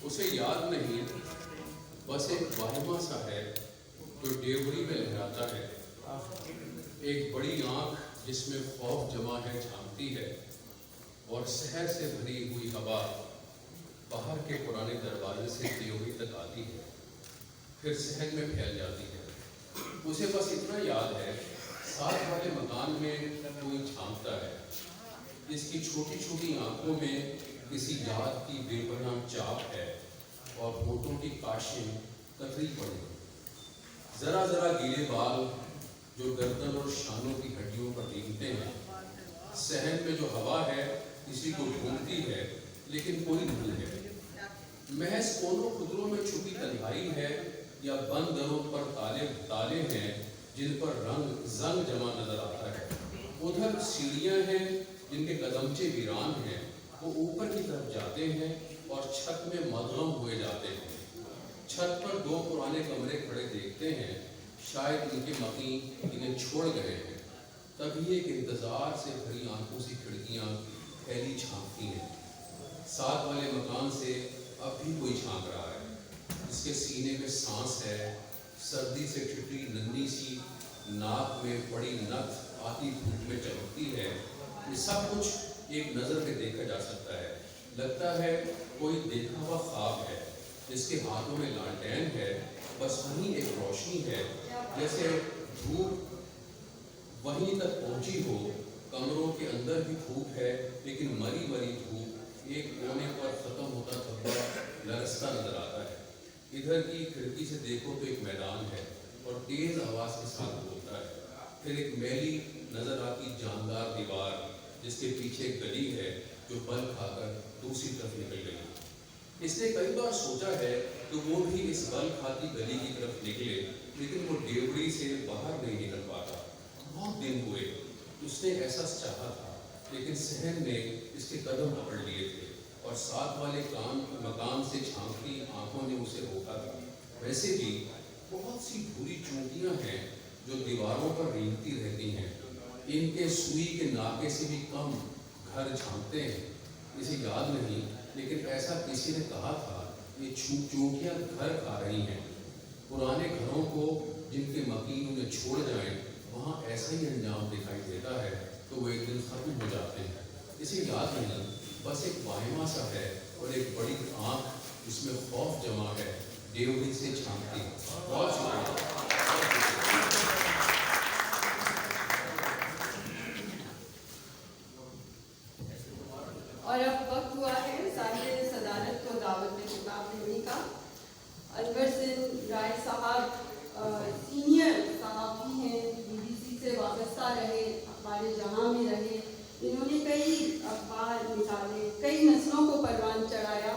اسے یاد نہیں، بس ایک واہمہ سا ہے جو ڈیوری میں لہراتا ہے، ایک بڑی آنکھ جس میں خوف جمع ہے جھانکتی ہے، اور سحر سے بھری ہوئی ہوا باہر کے پرانے دروازے سے ڈیوری تک آتی ہے، پھر صحن میں پھیل جاتی ہے۔ اسے بس اتنا یاد ہے، ساتھ والے مکان میں کوئی جھانکتا ہے، اس کی چھوٹی چھوٹی آنکھوں میں کسی یاد کی بے پناہ چاپ ہے، اور ہونٹوں کی کاشیں کتری پڑی، ذرا ذرا گیلے بال جو گردن اور شانوں کی ہڈیوں پر رینگتے ہیں۔ صحن میں جو ہوا ہے کسی کو ڈھونڈتی ہے، لیکن کوئی نہیں ہے، محض کونوں خدروں میں چھپی تنہائی ہے، یا بند دروں پر تالے ہیں جن پر رنگ زنگ جمع نظر آتا ہے۔ ادھر سیڑھیاں ہیں جن کے قدمچے ویران ہیں، وہ اوپر کی طرف جاتے ہیں اور چھت میں مدغم ہوئے جاتے ہیں۔ چھت پر دو پرانے کمرے کھڑے دیکھتے ہیں، شاید ان کے مقیم انہیں چھوڑ گئے ہیں، تبھی ایک انتظار سے بھری آنکھوں سے کھڑکیاں پھیلی جھانکتی ہیں۔ ساتھ والے مکان سے اب بھی کوئی جھانک رہا ہے، جس کے سینے میں سانس ہے، سردی سے ٹھٹی ننھی سی ناک میں بڑی نتھ آتی دھوپ میں چمکتی ہے۔ یہ سب کچھ ایک نظر میں دیکھا جا سکتا ہے، لگتا ہے کوئی دیکھا ہوا خواب ہے، جس کے ہاتھوں میں لانٹین ہے، بس وہیں ایک روشنی ہے، جیسے دھوپ وہیں تک پہنچی ہو۔ کمروں کے اندر بھی دھوپ ہے، لیکن مری مری دھوپ، ایک کونے پر ختم ہوتا دھبا لرزتا نظر آتا ہے۔ ادھر کی کھڑکی سے دیکھو تو ایک میدان ہے، اور تیز آواز کے ساتھ بولتا ہے، پھر ایک میلی نظر آتی جاندار دیوار، جس کے پیچھے ایک گلی ہے جو بل کھا کر دوسری طرف نکل گئی۔ اس نے کئی بار سوچا ہے کہ وہ بھی اس بل کھاتی گلی کی طرف نکلے، لیکن وہ ڈیوری سے باہر نہیں نکل پاتا۔ بہت دن ہوئے اس نے ایسا چاہا تھا، لیکن صحن نے اس کے قدم پکڑ لیے تھے، اور ساتھ والے مکان سے جھانکتی آنکھوں نے اسے روکا تھا۔ ویسے بھی بہت سی بھوری چونٹیاں ہیں جو دیواروں پر رینگتی رہتی ہیں، ان کے سوئی کے ناکے سے بھی کم گھر جھانکتے ہیں۔ اسے یاد نہیں، لیکن ایسا کسی نے کہا تھا، یہ چونٹیاں گھر کھا رہی ہیں۔ پرانے گھروں کو جن کے مکین انہیں چھوڑ جائیں، وہاں ایسا ہی انجام دکھائی دیتا ہے کہ وہ ایک دن ختم ہو جاتے ہیں۔ اسے یاد نہیں، بس ایک واہمہ سا ہے، اور ایک بڑی آنکھ جس میں خوف جمع ہے ڈیوری سے جھانکتی۔ بہت شکریہ۔ اور اب وقت ہوا ہے صاحب صدارت کو دعوت میں خطاب دینے کا۔ انور سنگھ رائے صاحب سینئر صحافی ہیں، BBC سے وابستہ رہے، اخبار جہاں میں رہے، انہوں نے کئی اخبار نکالے، کئی نسلوں کو پروان چڑھایا،